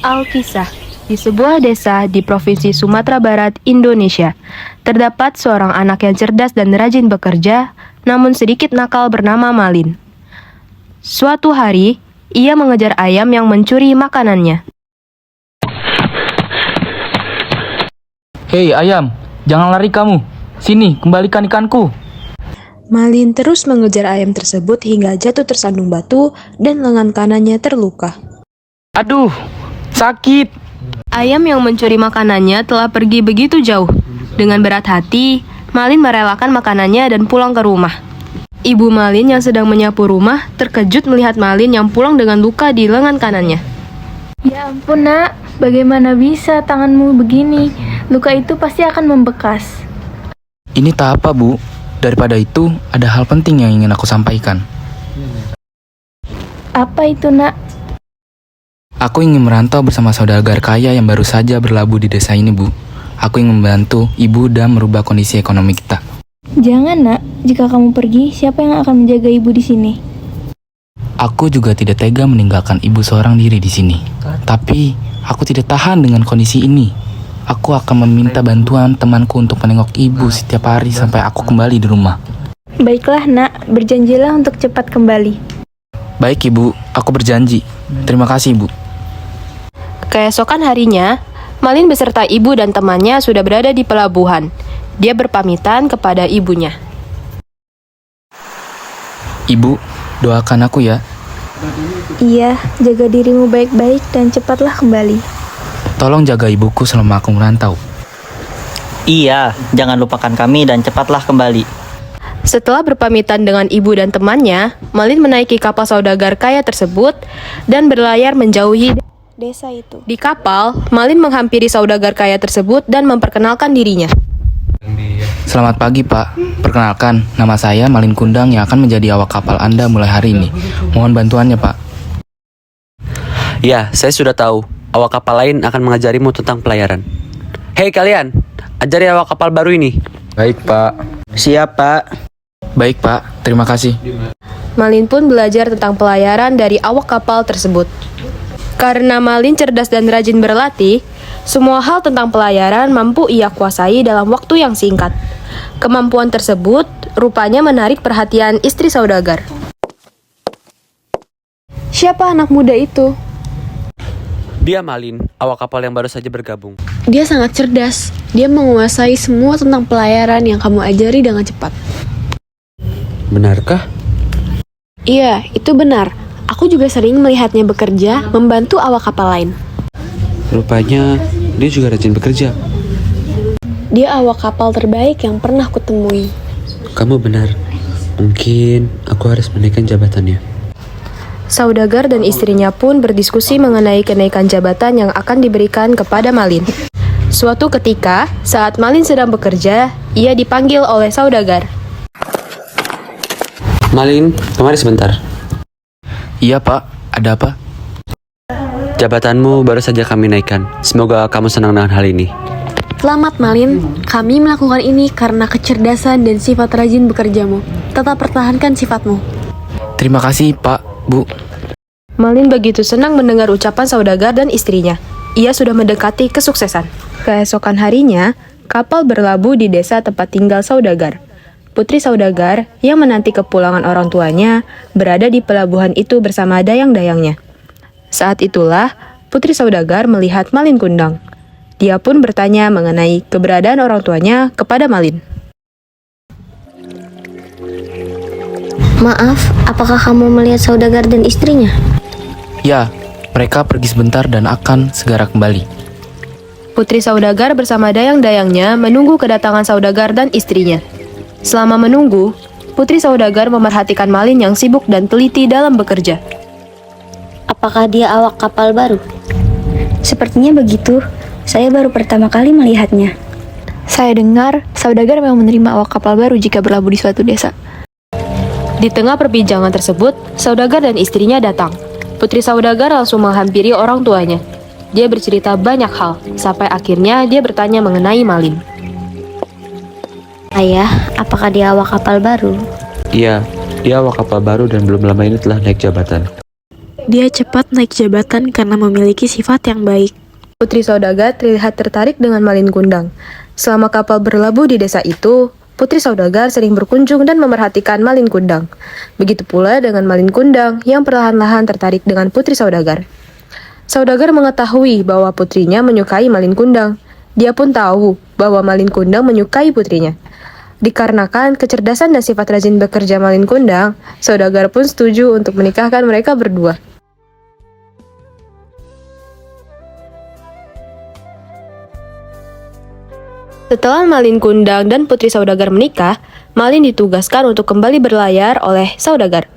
Alkisah, di sebuah desa di Provinsi Sumatera Barat, Indonesia, terdapat seorang anak yang cerdas dan rajin bekerja, namun sedikit nakal bernama Malin. Suatu hari, ia mengejar ayam yang mencuri makanannya. Hei ayam, jangan lari kamu. Sini, kembalikan ikanku. Malin terus mengejar ayam tersebut hingga jatuh tersandung batu dan lengan kanannya terluka. Aduh, sakit. Ayam yang mencuri makanannya telah pergi begitu jauh. Dengan berat hati, Malin merelakan makanannya dan pulang ke rumah. Ibu Malin yang sedang menyapu rumah terkejut melihat Malin yang pulang dengan luka di lengan kanannya. Ya ampun nak, bagaimana bisa tanganmu begini? Luka itu pasti akan membekas. Ini tak apa, Bu. Daripada itu, ada hal penting yang ingin aku sampaikan. Apa itu nak? Aku ingin merantau bersama saudagar kaya yang baru saja berlabuh di desa ini, Bu. Aku ingin membantu ibu dan merubah kondisi ekonomi kita. Jangan nak, jika kamu pergi, siapa yang akan menjaga ibu di sini? Aku juga tidak tega meninggalkan ibu seorang diri di sini. Tapi, aku tidak tahan dengan kondisi ini. Aku akan meminta bantuan temanku untuk menengok ibu setiap hari sampai aku kembali di rumah. Baiklah nak, berjanjilah untuk cepat kembali. Baik ibu, aku berjanji. Terima kasih ibu. Keesokan harinya, Malin beserta ibu dan temannya sudah berada di pelabuhan. Dia berpamitan kepada ibunya. Ibu, doakan aku ya. Iya, jaga dirimu baik-baik dan cepatlah kembali. Tolong jaga ibuku selama aku merantau. Iya, jangan lupakan kami dan cepatlah kembali. Setelah berpamitan dengan ibu dan temannya, Malin menaiki kapal saudagar kaya tersebut dan berlayar menjauhi desa itu. Di kapal, Malin menghampiri saudagar kaya tersebut dan memperkenalkan dirinya. Selamat pagi Pak, perkenalkan nama saya Malin Kundang yang akan menjadi awak kapal Anda mulai hari ini. Mohon bantuannya Pak. Ya, saya sudah tahu. Awak kapal lain akan mengajarimu tentang pelayaran. Hei kalian, ajari awak kapal baru ini. Baik Pak. Siap Pak. Baik Pak, terima kasih. Malin pun belajar tentang pelayaran dari awak kapal tersebut. Karena Malin cerdas dan rajin berlatih, semua hal tentang pelayaran mampu ia kuasai dalam waktu yang singkat. Kemampuan tersebut rupanya menarik perhatian istri saudagar. Siapa anak muda itu? Dia Malin, awak kapal yang baru saja bergabung. Dia sangat cerdas. Dia menguasai semua tentang pelayaran yang kamu ajari dengan cepat. Benarkah? Iya, itu benar. Aku juga sering melihatnya bekerja, membantu awak kapal lain. Rupanya dia juga rajin bekerja. Dia awak kapal terbaik yang pernah kutemui. Kamu benar. Mungkin aku harus menaikkan jabatannya. Saudagar dan istrinya pun berdiskusi mengenai kenaikan jabatan yang akan diberikan kepada Malin. Suatu ketika, saat Malin sedang bekerja, ia dipanggil oleh saudagar. Malin, kemari sebentar. Iya Pak, ada apa? Jabatanmu baru saja kami naikkan. Semoga kamu senang dengan hal ini. Selamat Malin, kami melakukan ini karena kecerdasan dan sifat rajin bekerjamu. Tetap pertahankan sifatmu. Terima kasih Pak, Bu. Malin begitu senang mendengar ucapan saudagar dan istrinya. Ia sudah mendekati kesuksesan. Keesokan harinya, kapal berlabuh di desa tempat tinggal saudagar. Putri saudagar yang menanti kepulangan orang tuanya berada di pelabuhan itu bersama dayang-dayangnya. Saat itulah, Putri saudagar melihat Malin Kundang. Dia pun bertanya mengenai keberadaan orang tuanya kepada Malin. Maaf, apakah kamu melihat saudagar dan istrinya? Ya, mereka pergi sebentar dan akan segera kembali. Putri saudagar bersama dayang-dayangnya menunggu kedatangan saudagar dan istrinya. Selama menunggu, Putri saudagar memerhatikan Malin yang sibuk dan teliti dalam bekerja. Apakah dia awak kapal baru? Sepertinya begitu. Saya baru pertama kali melihatnya. Saya dengar, saudagar memang menerima awak kapal baru jika berlabuh di suatu desa. Di tengah perbincangan tersebut, saudagar dan istrinya datang. Putri saudagar langsung menghampiri orang tuanya. Dia bercerita banyak hal, sampai akhirnya dia bertanya mengenai Malin. Ayah, apakah dia awak kapal baru? Iya, dia awak kapal baru dan belum lama ini telah naik jabatan. Dia cepat naik jabatan karena memiliki sifat yang baik. Putri Saudagar terlihat tertarik dengan Malin Kundang. Selama kapal berlabuh di desa itu, Putri Saudagar sering berkunjung dan memerhatikan Malin Kundang. Begitu pula dengan Malin Kundang yang perlahan-lahan tertarik dengan Putri Saudagar. Saudagar mengetahui bahwa putrinya menyukai Malin Kundang. Dia pun tahu bahwa Malin Kundang menyukai putrinya. Dikarenakan kecerdasan dan sifat rajin bekerja Malin Kundang, Saudagar pun setuju untuk menikahkan mereka berdua. Setelah Malin Kundang dan Putri Saudagar menikah, Malin ditugaskan untuk kembali berlayar oleh Saudagar.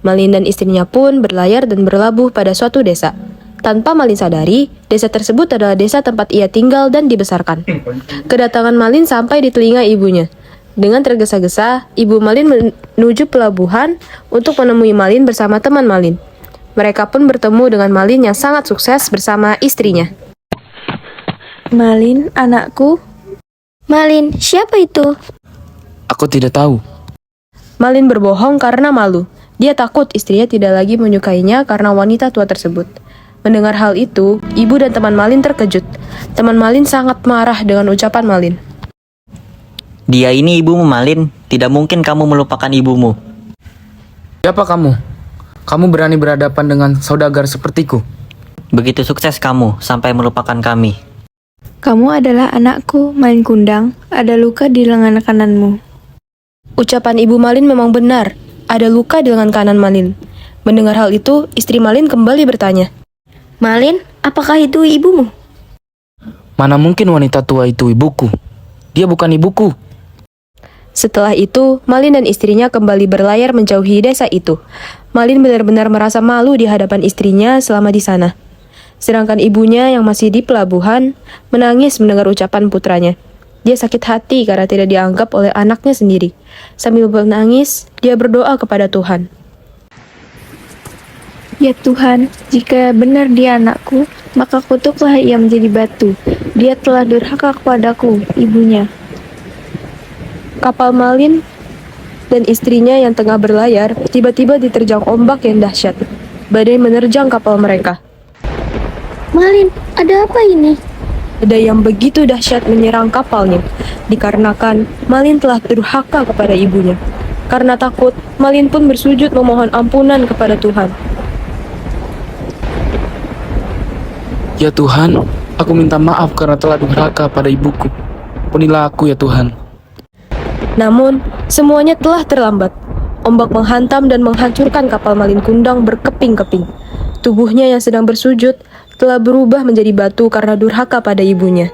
Malin dan istrinya pun berlayar dan berlabuh pada suatu desa. Tanpa Malin sadari, desa tersebut adalah desa tempat ia tinggal dan dibesarkan. Kedatangan Malin sampai di telinga ibunya. Dengan tergesa-gesa, ibu Malin menuju pelabuhan untuk menemui Malin bersama teman Malin. Mereka pun bertemu dengan Malin yang sangat sukses bersama istrinya. Malin, anakku. Malin, siapa itu? Aku tidak tahu. Malin berbohong karena malu. Dia takut istrinya tidak lagi menyukainya karena wanita tua tersebut. Mendengar hal itu, ibu dan teman Malin terkejut. Teman Malin sangat marah dengan ucapan Malin. Dia ini ibumu, Malin. Tidak mungkin kamu melupakan ibumu. Siapa kamu? Kamu berani berhadapan dengan saudagar sepertiku? Begitu sukses kamu sampai melupakan kami. Kamu adalah anakku, Malin Kundang. Ada luka di lengan kananmu. Ucapan ibu Malin memang benar. Ada luka di lengan kanan Malin. Mendengar hal itu, istri Malin kembali bertanya. Malin, apakah itu ibumu? Mana mungkin wanita tua itu ibuku? Dia bukan ibuku. Setelah itu, Malin dan istrinya kembali berlayar menjauhi desa itu. Malin benar-benar merasa malu di hadapan istrinya selama di sana. Sedangkan ibunya yang masih di pelabuhan menangis mendengar ucapan putranya. Dia sakit hati karena tidak dianggap oleh anaknya sendiri. Sambil menangis, dia berdoa kepada Tuhan. Ya Tuhan, jika benar dia anakku, maka kutuklah ia menjadi batu. Dia telah durhaka kepadaku, ibunya. Kapal Malin dan istrinya yang tengah berlayar tiba-tiba diterjang ombak yang dahsyat. Badai menerjang kapal mereka. Malin, ada apa ini? Badai yang begitu dahsyat menyerang kapalnya, dikarenakan Malin telah durhaka kepada ibunya. Karena takut, Malin pun bersujud memohon ampunan kepada Tuhan. Ya Tuhan, aku minta maaf karena telah durhaka pada ibuku. Ampunilah aku ya Tuhan. Namun, semuanya telah terlambat. Ombak menghantam dan menghancurkan kapal Malin Kundang berkeping-keping. Tubuhnya yang sedang bersujud telah berubah menjadi batu karena durhaka pada ibunya.